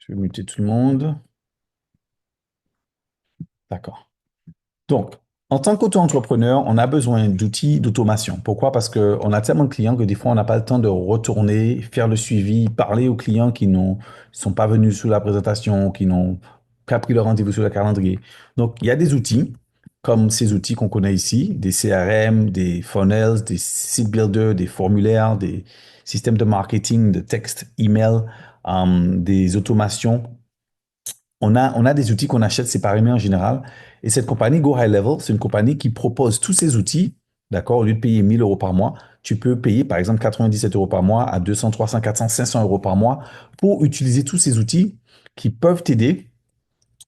Je vais muter tout le monde. D'accord. Donc, en tant qu'auto-entrepreneur, on a besoin d'outils d'automation. Pourquoi? Parce qu'on a tellement de clients que des fois, on n'a pas le temps de retourner, faire le suivi, parler aux clients qui n'ont sont pas venus sous la présentation, qui n'ont pas pris le rendez-vous sur le calendrier. Donc, il y a des outils, comme ces outils qu'on connaît ici, des CRM, des funnels, des site builders, des formulaires, des systèmes de marketing, de texte, email, des automations. On a des outils qu'on achète séparément en général. Et cette compagnie Go High Level, c'est une compagnie qui propose tous ces outils. D'accord? Au lieu de payer 1000 € par mois, tu peux payer par exemple 97 € par mois à 200, 300, 400, 500 € par mois pour utiliser tous ces outils qui peuvent t'aider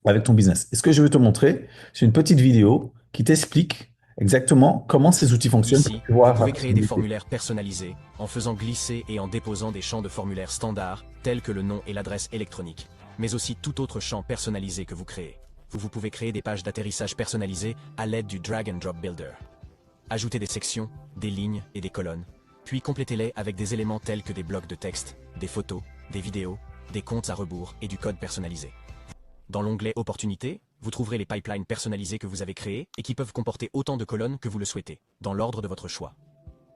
avec ton business. Et ce que je veux te montrer, c'est une petite vidéo qui t'explique exactement comment ces outils fonctionnent pour Ici, que tu vous vois la pouvez créer des possibilité. formulaires personnalisés en faisant glisser et en déposant des champs de formulaires standards tels que le nom et l'adresse électronique, mais aussi tout autre champ personnalisé que vous créez. Vous pouvez créer des pages d'atterrissage personnalisées à l'aide du Drag and Drop Builder. Ajoutez des sections, des lignes et des colonnes, puis complétez-les avec des éléments tels que des blocs de texte, des photos, des vidéos, des comptes à rebours et du code personnalisé. Dans l'onglet Opportunités, vous trouverez les pipelines personnalisés que vous avez créés et qui peuvent comporter autant de colonnes que vous le souhaitez, dans l'ordre de votre choix.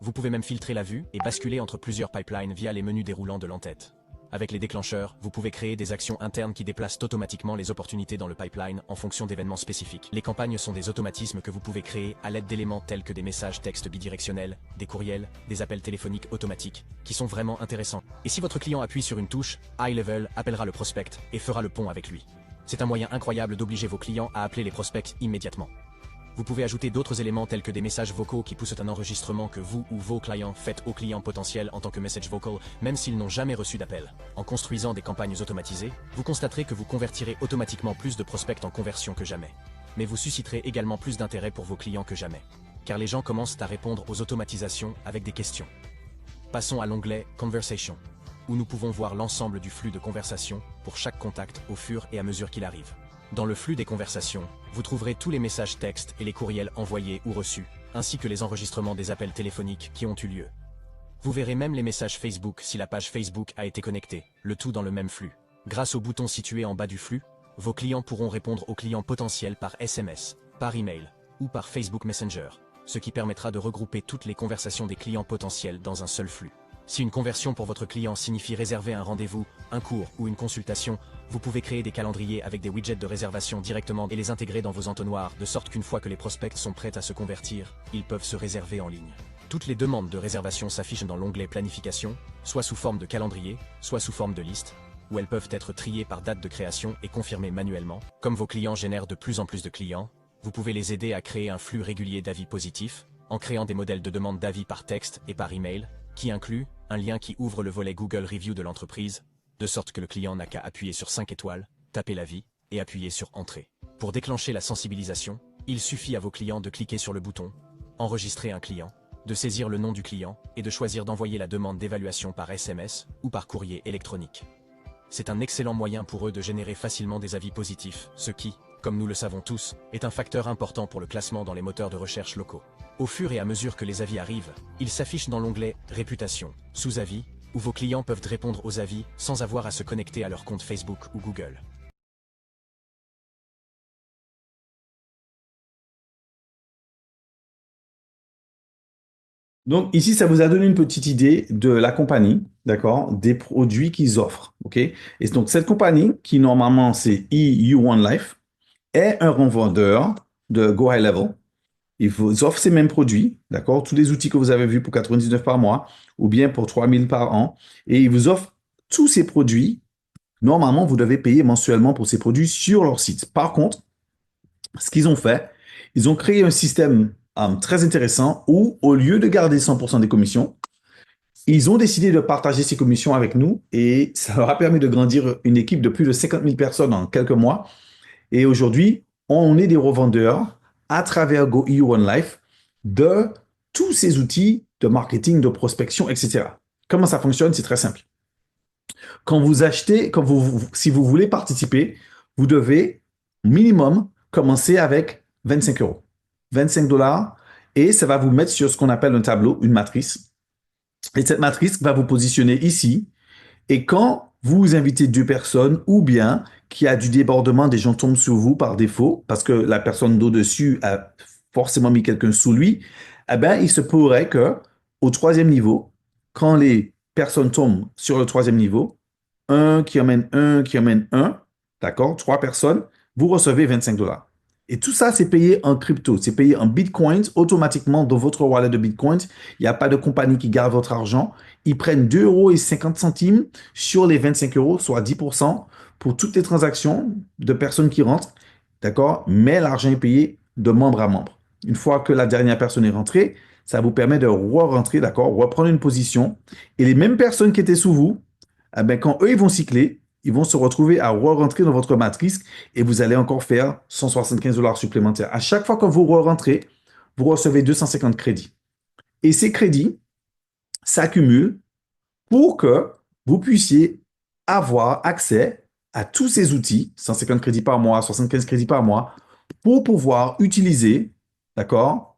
Vous pouvez même filtrer la vue et basculer entre plusieurs pipelines via les menus déroulants de l'entête. Avec les déclencheurs, vous pouvez créer des actions internes qui déplacent automatiquement les opportunités dans le pipeline en fonction d'événements spécifiques. Les campagnes sont des automatismes que vous pouvez créer à l'aide d'éléments tels que des messages texte bidirectionnels, des courriels, des appels téléphoniques automatiques, qui sont vraiment intéressants. Et si votre client appuie sur une touche, High Level appellera le prospect et fera le pont avec lui. C'est un moyen incroyable d'obliger vos clients à appeler les prospects immédiatement. Vous pouvez ajouter d'autres éléments tels que des messages vocaux qui poussent un enregistrement que vous ou vos clients faites aux clients potentiels en tant que message vocal, même s'ils n'ont jamais reçu d'appel. En construisant des campagnes automatisées, vous constaterez que vous convertirez automatiquement plus de prospects en conversion que jamais. Mais vous susciterez également plus d'intérêt pour vos clients que jamais. Car les gens commencent à répondre aux automatisations avec des questions. Passons à l'onglet Conversation, où nous pouvons voir l'ensemble du flux de conversation pour chaque contact au fur et à mesure qu'il arrive. Dans le flux des conversations, vous trouverez tous les messages textes et les courriels envoyés ou reçus, ainsi que les enregistrements des appels téléphoniques qui ont eu lieu. Vous verrez même les messages Facebook si la page Facebook a été connectée, le tout dans le même flux. Grâce au bouton situé en bas du flux, vos clients pourront répondre aux clients potentiels par SMS, par email ou par Facebook Messenger, ce qui permettra de regrouper toutes les conversations des clients potentiels dans un seul flux. Si une conversion pour votre client signifie réserver un rendez-vous, un cours ou une consultation, vous pouvez créer des calendriers avec des widgets de réservation directement et les intégrer dans vos entonnoirs, de sorte qu'une fois que les prospects sont prêts à se convertir, ils peuvent se réserver en ligne. Toutes les demandes de réservation s'affichent dans l'onglet Planification, soit sous forme de calendrier, soit sous forme de liste, où elles peuvent être triées par date de création et confirmées manuellement. Comme vos clients génèrent de plus en plus de clients, vous pouvez les aider à créer un flux régulier d'avis positifs, en créant des modèles de demande d'avis par texte et par email, qui inclut un lien qui ouvre le volet Google Review de l'entreprise, de sorte que le client n'a qu'à appuyer sur 5 étoiles, taper l'avis et appuyer sur Entrée. Pour déclencher la sensibilisation, il suffit à vos clients de cliquer sur le bouton Enregistrer un client, de saisir le nom du client et de choisir d'envoyer la demande d'évaluation par SMS ou par courrier électronique. C'est un excellent moyen pour eux de générer facilement des avis positifs, ce qui, comme nous le savons tous, est un facteur important pour le classement dans les moteurs de recherche locaux. Au fur et à mesure que les avis arrivent, ils s'affichent dans l'onglet Réputation, sous avis, où vos clients peuvent répondre aux avis sans avoir à se connecter à leur compte Facebook ou Google. Donc ici, ça vous a donné une petite idée de la compagnie, d'accord, des produits qu'ils offrent, ok? Et donc cette compagnie, qui normalement c'est EU1 Life, est un revendeur de Go High Level. Il vous offre ces mêmes produits, d'accord, tous les outils que vous avez vus pour 99 par mois ou bien pour 3000 par an, et il vous offre tous ces produits. Normalement, vous devez payer mensuellement pour ces produits sur leur site. Par contre, ce qu'ils ont fait, ils ont créé un système très intéressant où, au lieu de garder 100% des commissions, ils ont décidé de partager ces commissions avec nous et ça leur a permis de grandir une équipe de plus de 50 000 personnes en quelques mois. Et aujourd'hui, on est des revendeurs à travers GoEU One Life de tous ces outils de marketing, de prospection, etc. Comment ça fonctionne? C'est très simple. Quand vous achetez, si vous voulez participer, vous devez minimum commencer avec 25 euros. 25 $ et ça va vous mettre sur ce qu'on appelle un tableau, une matrice. Et cette matrice va vous positionner ici. Et quand vous invitez deux personnes ou bien qu'il y a du débordement, des gens tombent sur vous par défaut parce que la personne d'au-dessus a forcément mis quelqu'un sous lui, eh ben, il se pourrait que au troisième niveau, quand les personnes tombent sur le troisième niveau, un qui emmène un, d'accord, trois personnes, vous recevez 25 dollars. Et tout ça, c'est payé en crypto, c'est payé en bitcoins automatiquement dans votre wallet de bitcoins. Il n'y a pas de compagnie qui garde votre argent. Ils prennent 2,50 € sur les 25 euros, soit 10% pour toutes les transactions de personnes qui rentrent, d'accord? Mais l'argent est payé de membre à membre. Une fois que la dernière personne est rentrée, ça vous permet de re-rentrer, d'accord? Reprendre une position. Et les mêmes personnes qui étaient sous vous, eh ben, quand eux, ils vont cycler, ils vont se retrouver à re-rentrer dans votre matrice et vous allez encore faire 175 dollars supplémentaires. À chaque fois que vous re-rentrez, vous recevez 250 crédits. Et ces crédits s'accumulent pour que vous puissiez avoir accès à tous ces outils, 150 crédits par mois, 75 crédits par mois, pour pouvoir utiliser, d'accord,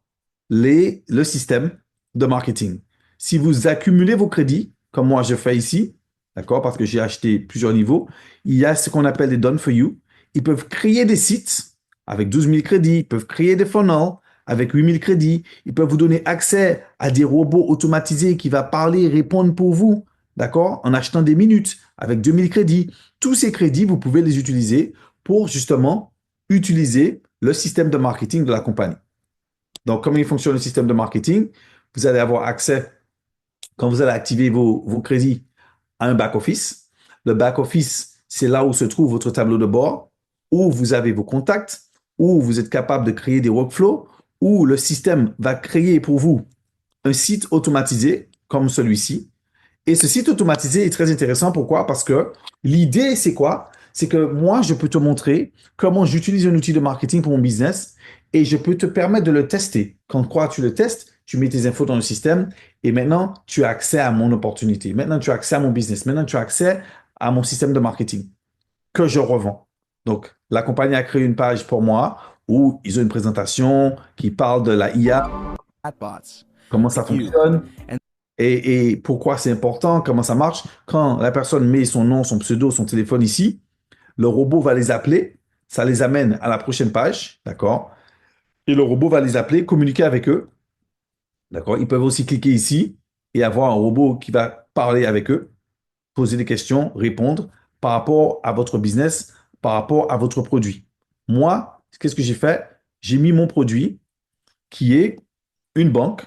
le système de marketing. Si vous accumulez vos crédits, comme moi je fais ici, d'accord, parce que j'ai acheté plusieurs niveaux, il y a ce qu'on appelle des done for you. Ils peuvent créer des sites avec 12 000 crédits, ils peuvent créer des funnels avec 8 000 crédits, ils peuvent vous donner accès à des robots automatisés qui vont parler et répondre pour vous, d'accord, en achetant des minutes avec 2 000 crédits. Tous ces crédits, vous pouvez les utiliser pour justement utiliser le système de marketing de la compagnie. Donc, comment il fonctionne le système de marketing? Vous allez avoir accès, quand vous allez activer vos crédits, à un back-office. Le back-office, c'est là où se trouve votre tableau de bord, où vous avez vos contacts, où vous êtes capable de créer des workflows, où le système va créer pour vous un site automatisé comme celui-ci. Et ce site automatisé est très intéressant. Pourquoi? Parce que l'idée, c'est quoi? C'est que moi, je peux te montrer comment j'utilise un outil de marketing pour mon business et je peux te permettre de le tester. Quand quoi tu le testes, tu mets tes infos dans le système et maintenant, tu as accès à mon opportunité. Maintenant, tu as accès à mon business. Maintenant, tu as accès à mon système de marketing que je revends. Donc, la compagnie a créé une page pour moi où ils ont une présentation qui parle de la IA, comment ça fonctionne, et pourquoi c'est important, comment ça marche. Quand la personne met son nom, son pseudo, son téléphone ici, le robot va les appeler, ça les amène à la prochaine page, d'accord? Et le robot va les appeler, communiquer avec eux, d'accord? Ils peuvent aussi cliquer ici et avoir un robot qui va parler avec eux, poser des questions, répondre par rapport à votre business, par rapport à votre produit. Moi, qu'est-ce que j'ai fait? J'ai mis mon produit qui est une banque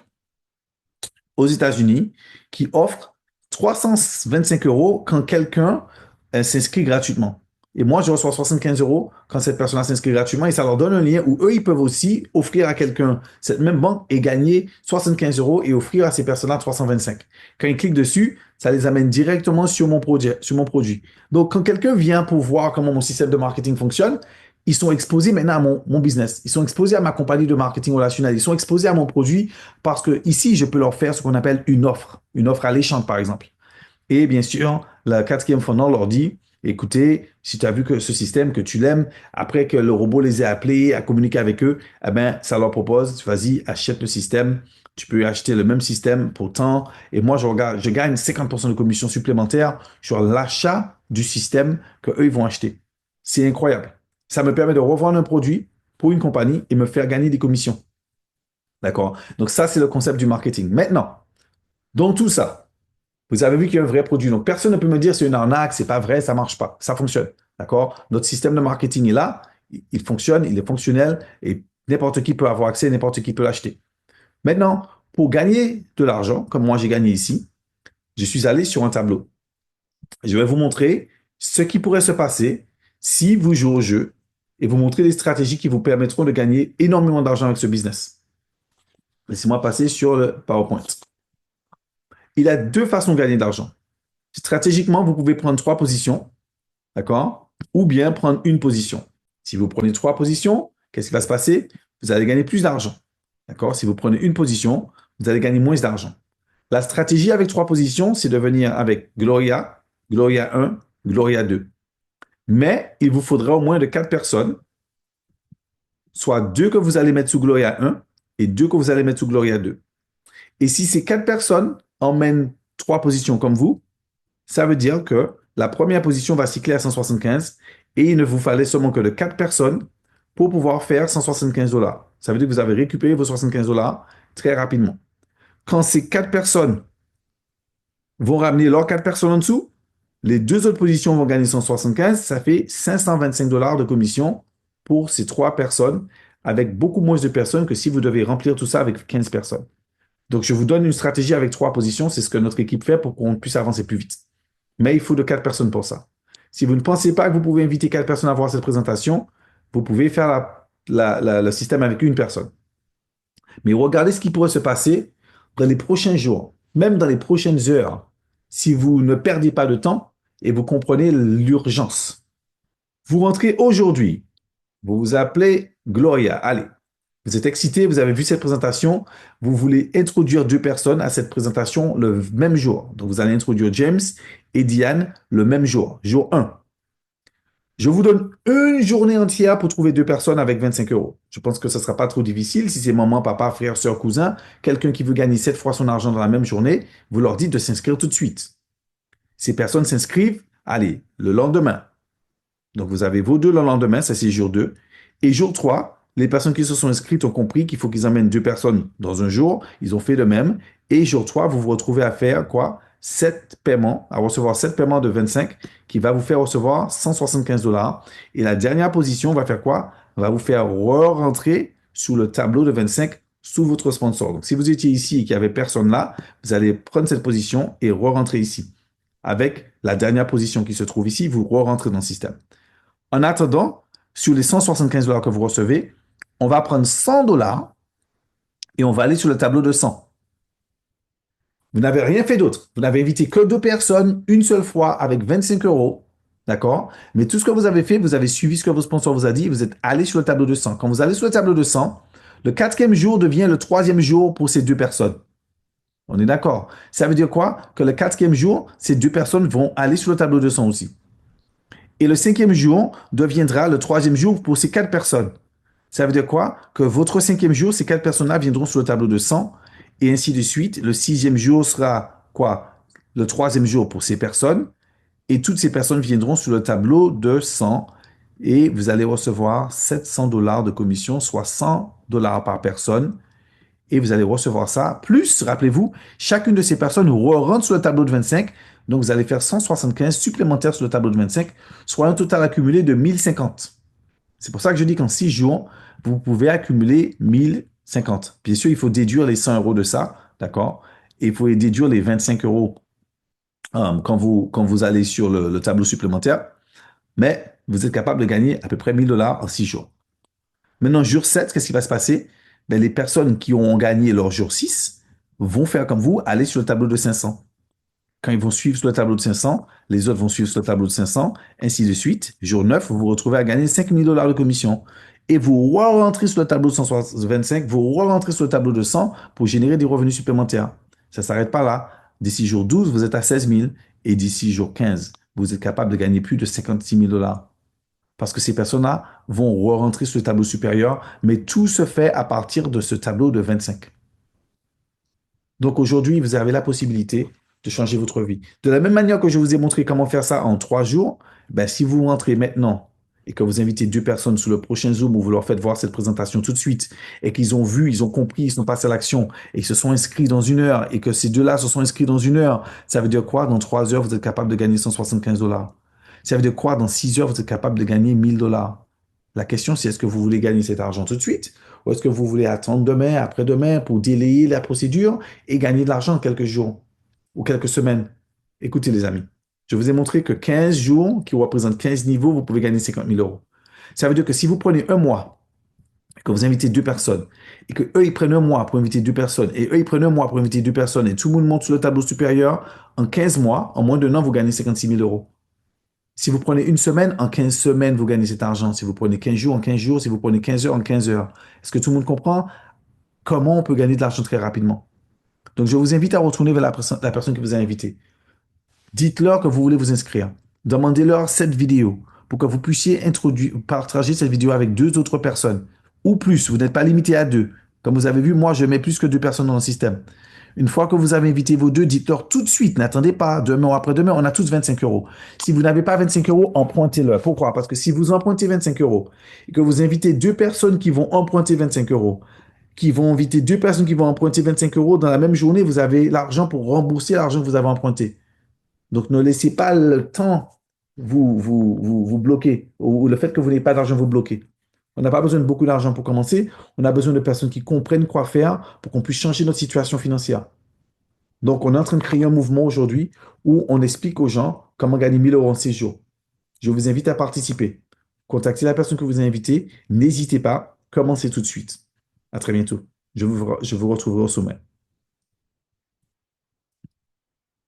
aux États-Unis qui offre 325 € quand quelqu'un s'inscrit gratuitement. Et moi, je reçois 75 € quand cette personne s'inscrit gratuitement et ça leur donne un lien où eux, ils peuvent aussi offrir à quelqu'un cette même banque et gagner 75 € et offrir à ces personnes-là 325. Quand ils cliquent dessus, ça les amène directement sur mon projet, sur mon produit. Donc, quand quelqu'un vient pour voir comment mon système de marketing fonctionne, ils sont exposés maintenant à mon business. Ils sont exposés à ma compagnie de marketing relationnel. Ils sont exposés à mon produit parce que ici, je peux leur faire ce qu'on appelle une offre alléchante, par exemple. Et bien sûr, le quatrième funnel leur dit, écoutez, si tu as vu que ce système, que tu l'aimes, après que le robot les ait appelés, à communiquer avec eux, eh ben, ça leur propose, vas-y, achète le système. Tu peux acheter le même système pour tant. Et moi, je gagne 50% de commission supplémentaire sur l'achat du système que eux ils vont acheter. C'est incroyable. Ça me permet de revendre un produit pour une compagnie et me faire gagner des commissions. D'accord? Donc ça, c'est le concept du marketing. Maintenant, dans tout ça, vous avez vu qu'il y a un vrai produit. Donc, personne ne peut me dire c'est une arnaque, c'est pas vrai, ça marche pas. Ça fonctionne. D'accord? Notre système de marketing est là, il fonctionne, il est fonctionnel et n'importe qui peut avoir accès, n'importe qui peut l'acheter. Maintenant, pour gagner de l'argent, comme moi j'ai gagné ici, je suis allé sur un tableau. Je vais vous montrer ce qui pourrait se passer si vous jouez au jeu et vous montrer des stratégies qui vous permettront de gagner énormément d'argent avec ce business. Laissez-moi passer sur le PowerPoint. Il y a deux façons de gagner de l'argent. Stratégiquement, vous pouvez prendre trois positions, d'accord? Ou bien prendre une position. Si vous prenez trois positions, qu'est-ce qui va se passer? Vous allez gagner plus d'argent, d'accord? Si vous prenez une position, vous allez gagner moins d'argent. La stratégie avec trois positions, c'est de venir avec Gloria, Gloria 1, Gloria 2. Mais il vous faudra au moins de quatre personnes, soit deux que vous allez mettre sous Gloria 1 et deux que vous allez mettre sous Gloria 2. Et si ces quatre personnes emmènent trois positions comme vous, ça veut dire que la première position va cycler à 175 et il ne vous fallait seulement que de 4 personnes pour pouvoir faire 175 dollars. Ça veut dire que vous avez récupéré vos 75 dollars très rapidement. Quand ces 4 personnes vont ramener leurs 4 personnes en dessous, les deux autres positions vont gagner 175, ça fait 525 dollars de commission pour ces 3 personnes, avec beaucoup moins de personnes que si vous devez remplir tout ça avec 15 personnes. Donc, je vous donne une stratégie avec 3 positions, c'est ce que notre équipe fait pour qu'on puisse avancer plus vite. Mais il faut de 4 personnes pour ça. Si vous ne pensez pas que vous pouvez inviter 4 personnes à voir cette présentation, vous pouvez faire le système avec une personne. Mais regardez ce qui pourrait se passer dans les prochains jours, même dans les prochaines heures, si vous ne perdez pas de temps et vous comprenez l'urgence. Vous rentrez aujourd'hui, vous vous appelez Gloria, allez, vous êtes excité, vous avez vu cette présentation, vous voulez introduire 2 personnes à cette présentation le même jour. Donc vous allez introduire James et Diane le même jour, jour 1. Je vous donne une journée entière pour trouver 2 personnes avec 25 euros. Je pense que ce ne sera pas trop difficile. Si c'est maman, papa, frère, soeur, cousin, quelqu'un qui veut gagner 7 fois son argent dans la même journée, vous leur dites de s'inscrire tout de suite. Ces personnes s'inscrivent, allez, le lendemain. Donc vous avez vos deux le lendemain, ça c'est jour 2. Et jour 3, les personnes qui se sont inscrites ont compris qu'il faut qu'ils emmènent 2 personnes dans un jour. Ils ont fait le même. Et jour 3, vous vous retrouvez à faire quoi? 7 paiements, à recevoir 7 paiements de 25 qui va vous faire recevoir 175 dollars. Et la dernière position va faire quoi? Va vous faire re-rentrer sous le tableau de 25 sous votre sponsor. Donc si vous étiez ici et qu'il n'y avait personne là, vous allez prendre cette position et re-rentrer ici. Avec la dernière position qui se trouve ici, vous re-rentrez dans le système. En attendant, sur les 175 dollars que vous recevez, on va prendre 100 dollars et on va aller sur le tableau de 100. Vous n'avez rien fait d'autre. Vous n'avez invité que 2 personnes une seule fois avec 25 euros. D'accord? Mais tout ce que vous avez fait, vous avez suivi ce que vos sponsors vous a dit. Vous êtes allé sur le tableau de 100. Quand vous allez sur le tableau de 100, le 4e jour devient le 3e jour pour ces 2 personnes. On est d'accord? Ça veut dire quoi? Que le 4e jour, ces 2 personnes vont aller sur le tableau de 100 aussi. Et le 5e jour deviendra le 3e jour pour ces 4 personnes. Ça veut dire quoi? Que votre 5e jour, ces 4 personnes-là viendront sur le tableau de 100 et ainsi de suite. Le 6e jour sera quoi? Le 3e jour pour ces personnes et toutes ces personnes viendront sur le tableau de 100 et vous allez recevoir 700 dollars de commission, soit 100 dollars par personne et vous allez recevoir ça. Plus, rappelez-vous, chacune de ces personnes rentre sur le tableau de 25. Donc, vous allez faire 175 supplémentaires sur le tableau de 25, soit un total accumulé de 1050. C'est pour ça que je dis qu'en 6 jours, vous pouvez accumuler 1050. Bien sûr, il faut déduire les 100 euros de ça, d'accord? Et il faut déduire les 25 euros quand vous allez sur le tableau supplémentaire. Mais vous êtes capable de gagner à peu près 1000 dollars en 6 jours. Maintenant, jour 7, qu'est-ce qui va se passer? Ben, les personnes qui ont gagné leur jour 6 vont faire comme vous, aller sur le tableau de 500. Quand ils vont suivre sur le tableau de 500, les autres vont suivre sur le tableau de 500, ainsi de suite. Jour 9, vous vous retrouvez à gagner 5000 dollars de commission. Et vous re-rentrez sur le tableau de 125, vous re-rentrez sur le tableau de 100 pour générer des revenus supplémentaires. Ça ne s'arrête pas là. D'ici jour 12, vous êtes à 16 000. Et d'ici jour 15, vous êtes capable de gagner plus de 56 000 dollars. Parce que ces personnes-là vont re-rentrer sur le tableau supérieur, mais tout se fait à partir de ce tableau de 25. Donc aujourd'hui, vous avez la possibilité de changer votre vie. De la même manière que je vous ai montré comment faire ça en 3 jours, ben, si vous rentrez maintenant et que vous invitez 2 personnes sur le prochain Zoom où vous leur faites voir cette présentation tout de suite et qu'ils ont vu, ils ont compris, ils sont passés à l'action et ils se sont inscrits dans 1 heure et que ces 2-là se sont inscrits dans 1 heure, ça veut dire quoi? Dans 3 heures, vous êtes capable de gagner 175 dollars. Ça veut dire quoi? Dans 6 heures, vous êtes capable de gagner 1000 dollars. La question, c'est est-ce que vous voulez gagner cet argent tout de suite ou est-ce que vous voulez attendre demain, après-demain pour délayer la procédure et gagner de l'argent en quelques jours ou quelques semaines? Écoutez, les amis, je vous ai montré que 15 jours, qui représentent 15 niveaux, vous pouvez gagner 50 000 euros. Ça veut dire que si vous prenez un mois, et que vous invitez 2 personnes, et que eux, ils prennent un mois pour inviter 2 personnes, et eux, ils prennent un mois pour inviter 2 personnes, et tout le monde monte sur le tableau supérieur, en 15 mois, en moins d'un an, vous gagnez 56 000 euros. Si vous prenez une semaine, en 15 semaines, vous gagnez cet argent. Si vous prenez 15 jours, en 15 jours. Si vous prenez 15 heures, en 15 heures. Est-ce que tout le monde comprend comment on peut gagner de l'argent très rapidement? Donc, je vous invite à retourner vers la personne qui vous a invité. Dites-leur que vous voulez vous inscrire. Demandez-leur cette vidéo pour que vous puissiez partager cette vidéo avec 2 autres personnes ou plus. Vous n'êtes pas limité à 2. Comme vous avez vu, moi, je mets plus que 2 personnes dans le système. Une fois que vous avez invité vos deux, dites-leur tout de suite, n'attendez pas demain ou après-demain, on a tous 25 euros. Si vous n'avez pas 25 euros, empruntez-le. Pourquoi? Parce que si vous empruntez 25 euros et que vous invitez deux personnes qui vont emprunter 25 euros, qui vont inviter deux personnes qui vont emprunter 25 euros dans la même journée, vous avez l'argent pour rembourser l'argent que vous avez emprunté. Donc, ne laissez pas le temps vous bloquer ou le fait que vous n'ayez pas d'argent vous bloquer. On n'a pas besoin de beaucoup d'argent pour commencer. On a besoin de personnes qui comprennent quoi faire pour qu'on puisse changer notre situation financière. Donc, on est en train de créer un mouvement aujourd'hui où on explique aux gens comment gagner 1000 euros en 6 jours. Je vous invite à participer. Contactez la personne que vous avez invitée. N'hésitez pas. Commencez tout de suite. À très bientôt. Je vous retrouverai au sommet.